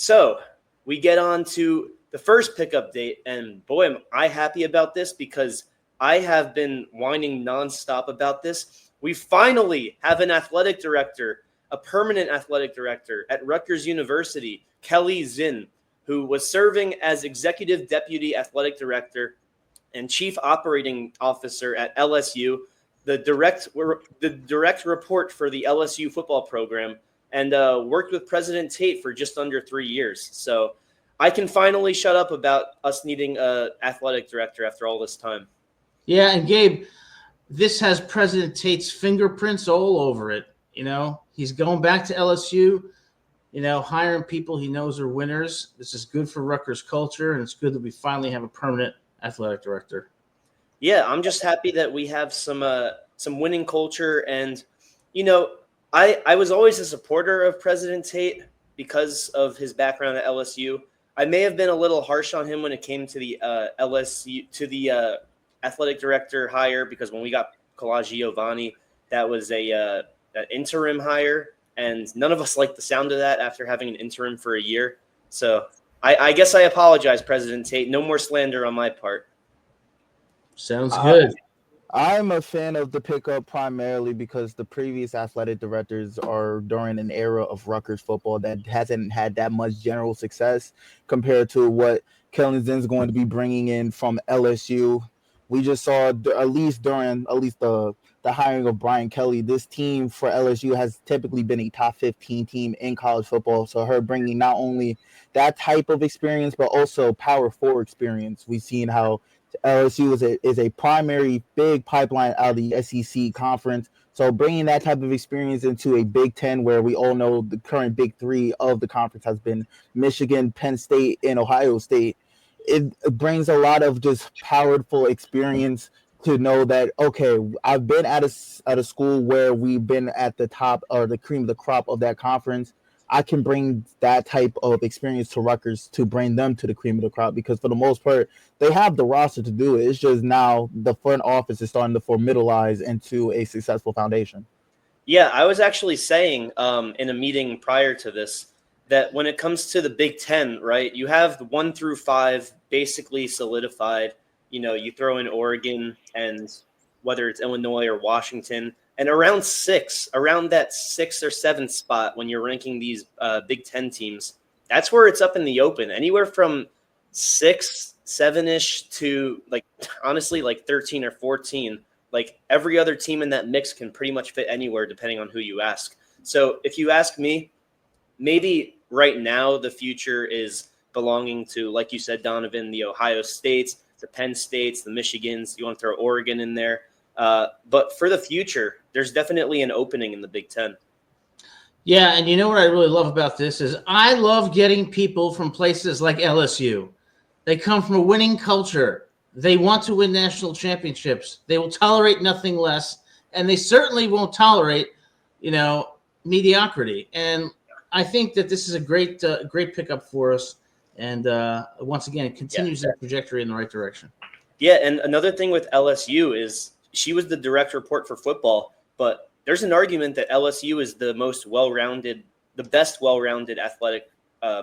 So we get on to the first pickup date, and boy, am I happy about this because I have been whining nonstop about this. We finally have an athletic director, a permanent athletic director at Rutgers University, Kelly Zinn, who was serving as executive deputy athletic director and chief operating officer at LSU, the direct report for the LSU football program, and worked with President Tate for just under 3 years. So I can finally shut up about us needing an athletic director after all this time. Yeah, and Gabe, this has President Tate's fingerprints all over it. You know, he's going back to LSU, hiring people he knows are winners. This is good for Rutgers culture, and it's good that we finally have a permanent athletic director. Yeah, I'm just happy that we have some winning culture. And, I was always a supporter of President Tate because of his background at LSU. I may have been a little harsh on him when it came to the athletic director hire, because when we got Giovanni, that was an interim hire, and none of us liked the sound of that after having an interim for a year. So I guess I apologize, President Tate. No more slander on my part. Sounds good. I'm a fan of the pickup primarily because the previous athletic directors are during an era of Rutgers football that hasn't had that much general success compared to what Kelly Zinn's going to be bringing in from LSU. We just saw, at least the hiring of Brian Kelly, this team for LSU has typically been a top 15 team in college football. So her bringing not only that type of experience, but also Power 4 experience. We've seen how LSU is a primary big pipeline out of the SEC conference. So bringing that type of experience into a Big Ten, where we all know the current Big Three of the conference has been Michigan, Penn State, and Ohio State, it brings a lot of just powerful experience to know that, okay, I've been at a school where we've been at the top or the cream of the crop of that conference. I can bring that type of experience to Rutgers to bring them to the cream of the crop, because for the most part, they have the roster to do it. It's just now the front office is starting to formalize into a successful foundation. Yeah, I was actually saying in a meeting prior to this that when it comes to the Big Ten, right, you have the 1 through 5 basically solidified. You throw in Oregon and whether it's Illinois or Washington, and around that 6th or 7th spot when you're ranking these Big Ten teams, that's where it's up in the open. Anywhere from 6, 7-ish to honestly 13 or 14. Like every other team in that mix can pretty much fit anywhere depending on who you ask. So if you ask me, maybe right now the future is belonging to, like you said, Donovan, the Ohio States, the Penn States, the Michigans. You want to throw Oregon in there. But for the future, there's definitely an opening in the Big Ten. Yeah, and you know what I really love about this is I love getting people from places like LSU. They come from a winning culture. They want to win national championships. They will tolerate nothing less, and they certainly won't tolerate, mediocrity. And I think that this is a great pickup for us. And once again, it continues that trajectory in the right direction. Yeah, and another thing with LSU is she was the direct report for football, but there's an argument that LSU is the best well-rounded athletic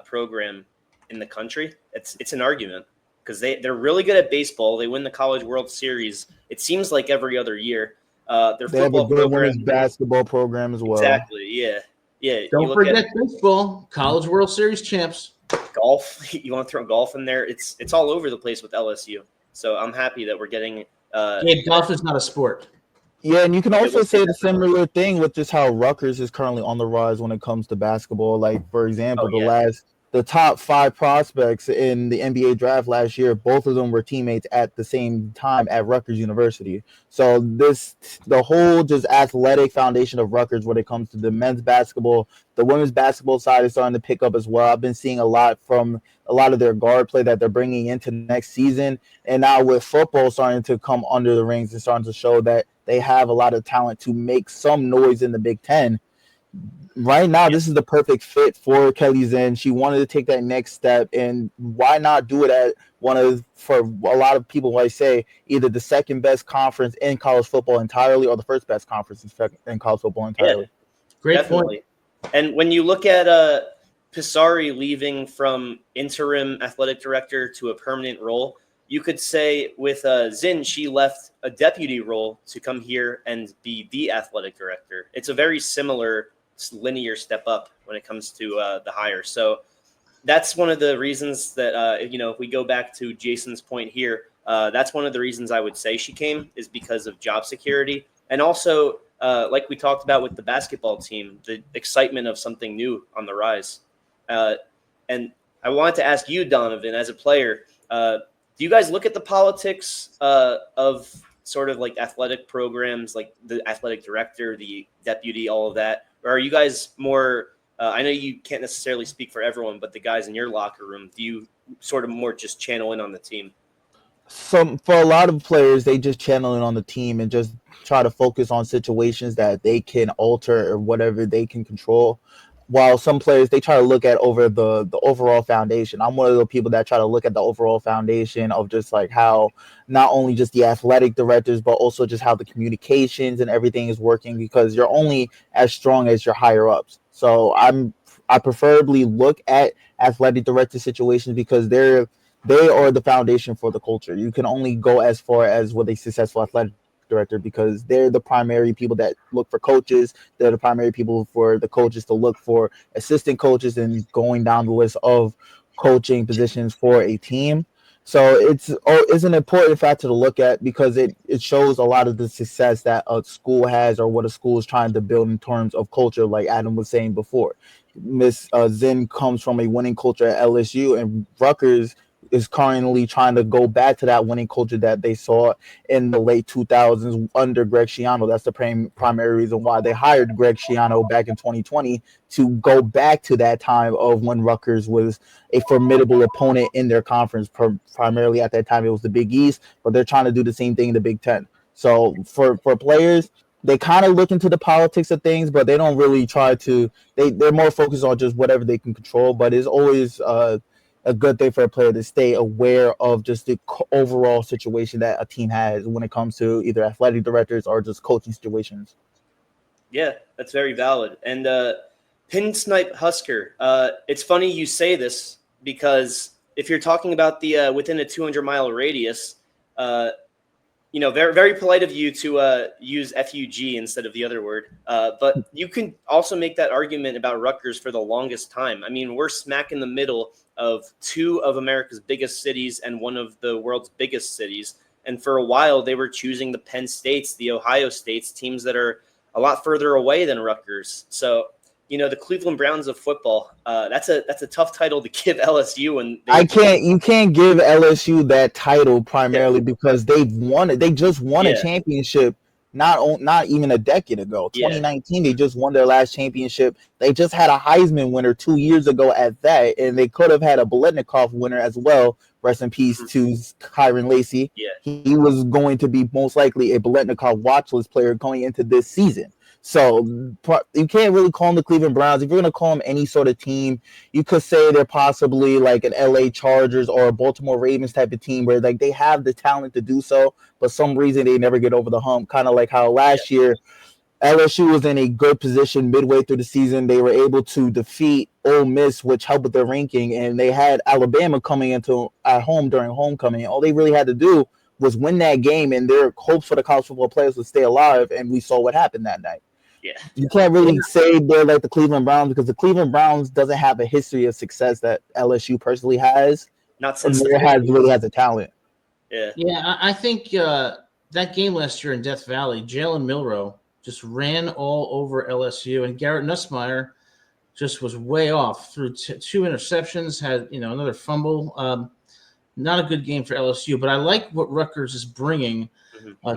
program in the country. It's an argument because they're really good at baseball. They win the College World Series. It seems like every other year. Their they football have a good women's basketball program as well. Exactly. Yeah. Don't forget baseball. College World Series champs. Golf. You want to throw golf in there? It's all over the place with LSU. So I'm happy that we're getting. Golf is not a sport. Yeah, and you can also say the similar thing with just how Rutgers is currently on the rise when it comes to basketball. Like, for example, the top 5 prospects in the NBA draft last year, both of them were teammates at the same time at Rutgers University. So the whole just athletic foundation of Rutgers when it comes to the men's basketball, the women's basketball side is starting to pick up as well. I've been seeing a lot from a lot of their guard play that they're bringing into next season. And now with football starting to come under the rings and starting to show that they have a lot of talent to make some noise in the Big Ten. Right now, this is the perfect fit for Kelly Zinn. She wanted to take that next step, and why not do it at for a lot of people, I say, either the second best conference in college football entirely or the first best conference in college football entirely. Yeah, great point. And when you look at Pisari leaving from interim athletic director to a permanent role, you could say with Zinn, she left a deputy role to come here and be the athletic director. It's a very similar linear step up when it comes to the hire. So that's one of the reasons that, if we go back to Jason's point here, that's one of the reasons I would say she came is because of job security. And also, like we talked about with the basketball team, the excitement of something new on the rise. And I wanted to ask you, Donovan, as a player, do you guys look at the politics of sort of like athletic programs, like the athletic director, the deputy, all of that? Or are you guys more, I know you can't necessarily speak for everyone, but the guys in your locker room, do you sort of more just channel in on the team? For a lot of players, they just channel in on the team and just try to focus on situations that they can alter or whatever they can control. While some players, they try to look at over the overall foundation. I'm one of the people that try to look at the overall foundation of just like how not only just the athletic directors, but also just how the communications and everything is working, because you're only as strong as your higher ups. So I preferably look at athletic director situations because they are the foundation for the culture. You can only go as far as with a successful athletic director because they're the primary people that look for coaches. They're the primary people for the coaches to look for assistant coaches and going down the list of coaching positions for a team. So it's an important factor to look at because it shows a lot of the success that a school has or what a school is trying to build in terms of culture, like Adam was saying before. Miss Zinn comes from a winning culture at LSU, and Rutgers is currently trying to go back to that winning culture that they saw in the late 2000s under Greg Schiano. That's the primary reason why they hired Greg Schiano back in 2020 to go back to that time of when Rutgers was a formidable opponent in their conference. Primarily at that time, it was the Big East, but they're trying to do the same thing in the Big Ten. So for players, they kind of look into the politics of things, but they don't really try to. They're more focused on just whatever they can control. But it's always a good thing for a player to stay aware of just the overall situation that a team has when it comes to either athletic directors or just coaching situations. Yeah, that's very valid. And Pinsnipe Husker, it's funny you say this because if you're talking about the within a 200-mile radius, very, very polite of you to use FUG instead of the other word. But you can also make that argument about Rutgers for the longest time. I mean, we're smack in the middle of two of America's biggest cities and one of the world's biggest cities. And for a while, they were choosing the Penn States, the Ohio States, teams that are a lot further away than Rutgers. So, the Cleveland Browns of football, that's a tough title to give LSU. And you can't give LSU that title primarily because they just won a championship not even a decade ago. 2019, they just won their last championship. They just had a Heisman winner 2 years ago at that, and they could have had a Biletnikoff winner as well. Rest in peace to Kyron Lacey. Yeah. He was going to be most likely a Biletnikoff watch list player going into this season. So you can't really call them the Cleveland Browns. If you're going to call them any sort of team, you could say they're possibly like an LA Chargers or a Baltimore Ravens type of team where like they have the talent to do so, but some reason they never get over the hump. Kind of like how last year LSU was in a good position midway through the season. They were able to defeat Ole Miss, which helped with their ranking, and they had Alabama coming into at home during homecoming. All they really had to do was win that game, and their hopes for the college football players would stay alive, and we saw what happened that night. Yeah. You can't really say they're like the Cleveland Browns because the Cleveland Browns doesn't have a history of success that LSU personally has. Not since really has a talent. Yeah. Yeah, I think that game last year in Death Valley, Jalen Milroe just ran all over LSU, and Garrett Nussmeier just was way off through two interceptions, had another fumble. Not a good game for LSU, but I like what Rutgers is bringing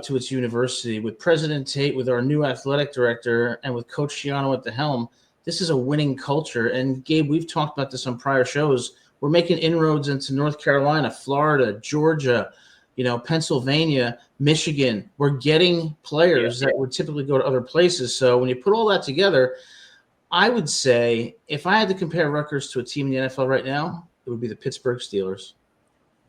to its university with President Tate, with our new athletic director, and with Coach Schiano at the helm. This is a winning culture. And Gabe, we've talked about this on prior shows. We're making inroads into North Carolina, Florida, Georgia, Pennsylvania, Michigan. We're getting players that would typically go to other places. So when you put all that together, I would say if I had to compare Rutgers to a team in the NFL right now, it would be the Pittsburgh Steelers.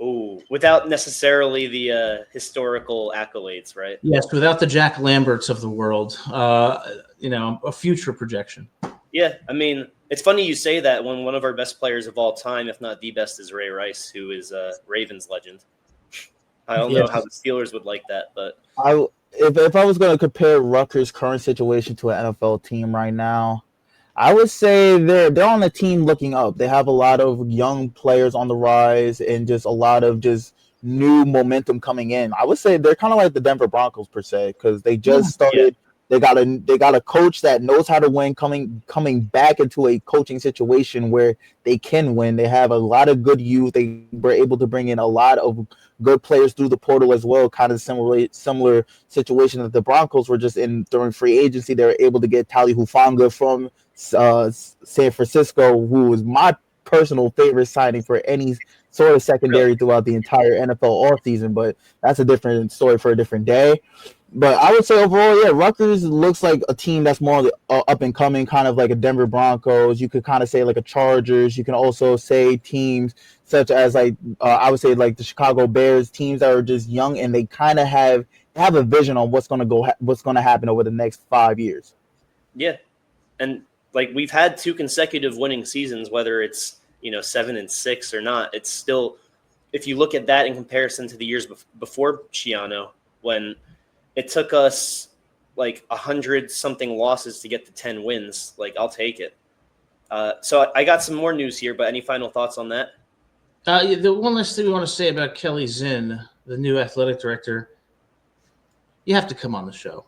Oh, without necessarily the historical accolades, right? Yes, without the Jack Lamberts of the world, a future projection. Yeah, I mean, it's funny you say that when one of our best players of all time, if not the best, is Ray Rice, who is a Ravens legend. I don't know how the Steelers would like that, but if I was going to compare Rutgers' current situation to an NFL team right now, I would say they're on a team looking up. They have a lot of young players on the rise and just a lot of just new momentum coming in. I would say they're kind of like the Denver Broncos per se, because they just started. They got a coach that knows how to win, coming back into a coaching situation where they can win. They have a lot of good youth. They were able to bring in a lot of good players through the portal as well. Kind of similar situation that the Broncos were just in during free agency. They were able to get Tali Hufanga from San Francisco, who was my personal favorite signing for any sort of secondary throughout the entire NFL offseason. But that's a different story for a different day. But I would say overall, yeah, Rutgers looks like a team that's more up and coming, kind of like a Denver Broncos. You could kind of say like a Chargers. You can also say teams such as I would say like the Chicago Bears, teams that are just young and they kind of have a vision on what's going to happen over the next 5 years. Yeah, and like we've had 2 consecutive winning seasons, whether it's 7 and 6 or not. It's still, if you look at that in comparison to the years before Schiano, when it took us like 100-something losses to get to 10 wins. Like, I'll take it. So I got some more news here, but any final thoughts on that? The one last thing we want to say about Kelly Zinn, the new athletic director, you have to come on the show.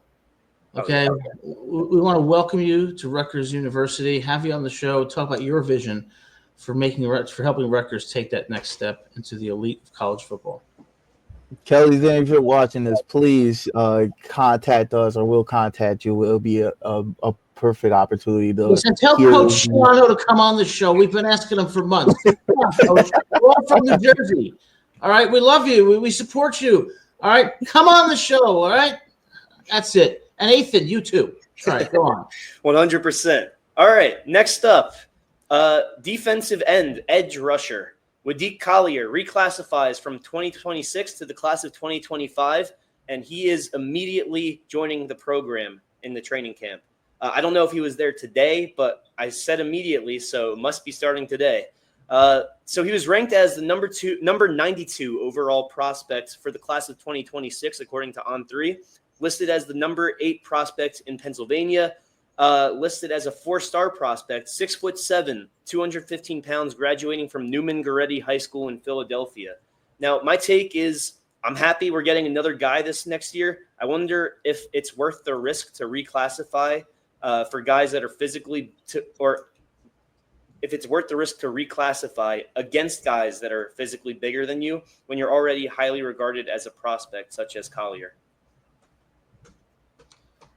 Okay? Oh, yeah. We want to welcome you to Rutgers University, have you on the show, talk about your vision for helping Rutgers take that next step into the elite of college football. Kelly, if you're watching this, please contact us, or we'll contact you. It'll be a perfect opportunity to tell Coach Schiano to come on the show. We've been asking him for months. Come on, Coach. We're all from New Jersey. All right, we love you. We support you. All right, come on the show. All right, that's it. And Ethan, you too. All right, go on. 100%. All right, next up, defensive end, edge rusher. Wadiq Collier reclassifies from 2026 to the class of 2025, and he is immediately joining the program in the training camp. I don't know if he was there today, but I said immediately, so it must be starting today. So he was ranked as the number 92 overall prospect for the class of 2026, according to On3, listed as the number 8 prospect in Pennsylvania, listed as a 4-star prospect, 6'7", 215 pounds, graduating from Newman Goretti High School in Philadelphia. Now, my take is I'm happy we're getting another guy this next year. I wonder if it's worth the risk to reclassify for guys that are or if it's worth the risk to reclassify against guys that are physically bigger than you when you're already highly regarded as a prospect, such as Collier.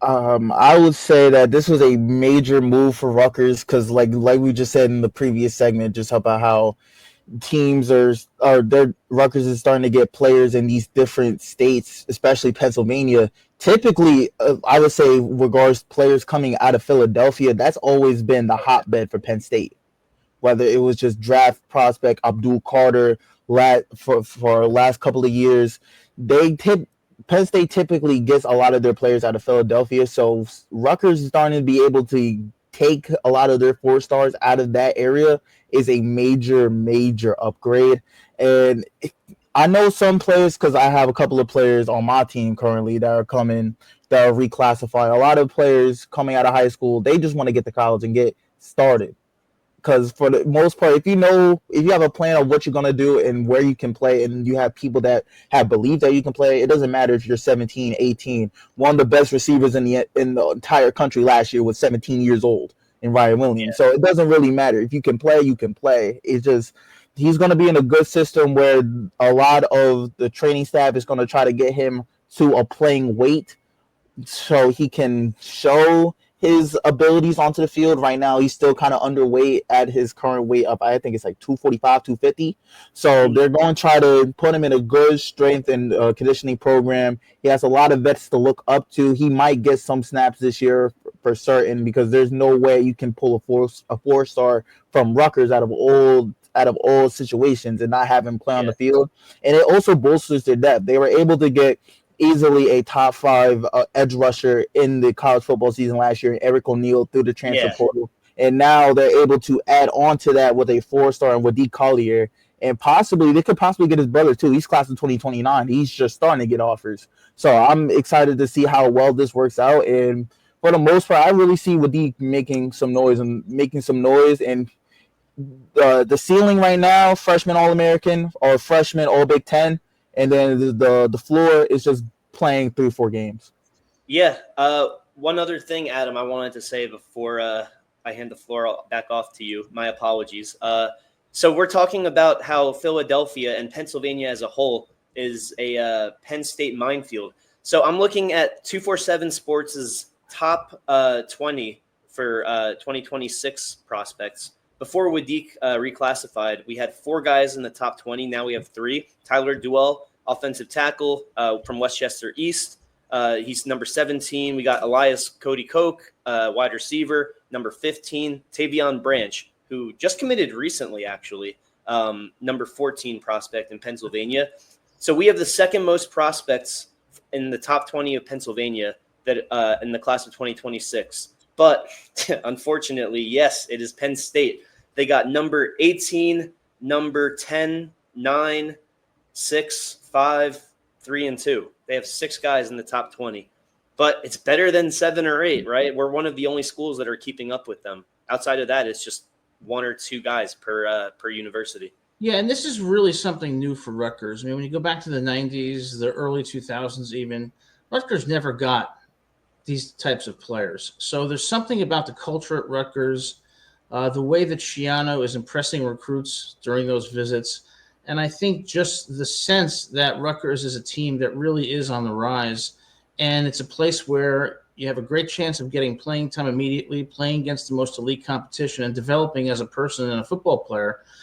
I would say that this was a major move for Rutgers because, like we just said in the previous segment, just about how teams Rutgers is starting to get players in these different states, especially Pennsylvania. Typically, I would say, regards players coming out of Philadelphia, that's always been the hotbed for Penn State. Whether it was just draft prospect Abdul Carter for last couple of years, Penn State typically gets a lot of their players out of Philadelphia, so Rutgers is starting to be able to take a lot of their 4-stars out of that area is a major, major upgrade. And I know some players, because I have a couple of players on my team currently that are reclassified. A lot of players coming out of high school, they just want to get to college and get started. Because for the most part, if you have a plan of what you're going to do and where you can play, and you have people that have believed that you can play, it doesn't matter if you're 17, 18. One of the best receivers in the entire country last year was 17 years old in Ryan Williams. Yeah. So it doesn't really matter. If you can play, you can play. It's just he's going to be in a good system where a lot of the training staff is going to try to get him to a playing weight so he can show his abilities onto the field. Right now, he's still kind of underweight at his current weight up. I think it's like 245, 250. So they're going to try to put him in a good strength and conditioning program. He has a lot of vets to look up to. He might get some snaps this year for certain, because there's no way you can pull a 4-star from Rutgers out of all situations and not have him play on the field. And it also bolsters their depth. They were able to get easily a top 5 edge rusher in the college football season last year, Eric O'Neal, through the transfer portal. and now they're able to add on to that with a 4-star and Wadiq Collier, and possibly they could possibly get his brother too. He's class of 2029. He's just starting to get offers. So I'm excited to see how well this works out. And for the most part, I really see Wadiq making some noise. And the ceiling right now, freshman All-American or freshman All Big Ten, and then the floor is just playing 3-4 games. Yeah. One other thing, Adam, I wanted to say before I hand the floor back off to you. My apologies. So we're talking about how Philadelphia and Pennsylvania as a whole is a Penn State minefield. So I'm looking at 247 Sports' top 20 for 2026 prospects. Before Wadiq reclassified, we had 4 guys in the top 20. Now we have 3. Tyler Duell, offensive tackle from Westchester East. He's number 17. We got Elias Cody Koch, wide receiver, number 15. Tavion Branch, who just committed recently, actually, number 14 prospect in Pennsylvania. So we have the second most prospects in the top 20 of Pennsylvania that in the class of 2026. But unfortunately, yes, it is Penn State. They got number 18, number 10, 9, 6, 5, 3, and 2. They have 6 guys in the top 20. But it's better than 7 or 8, right? We're one of the only schools that are keeping up with them. Outside of that, it's just 1 or 2 guys per university. Yeah, and this is really something new for Rutgers. I mean, when you go back to the 90s, the early 2000s even, Rutgers never got these types of players. So there's something about the culture at Rutgers, the way that Schiano is impressing recruits during those visits, and I think just the sense that Rutgers is a team that really is on the rise, and it's a place where you have a great chance of getting playing time immediately, playing against the most elite competition, and developing as a person and a football player.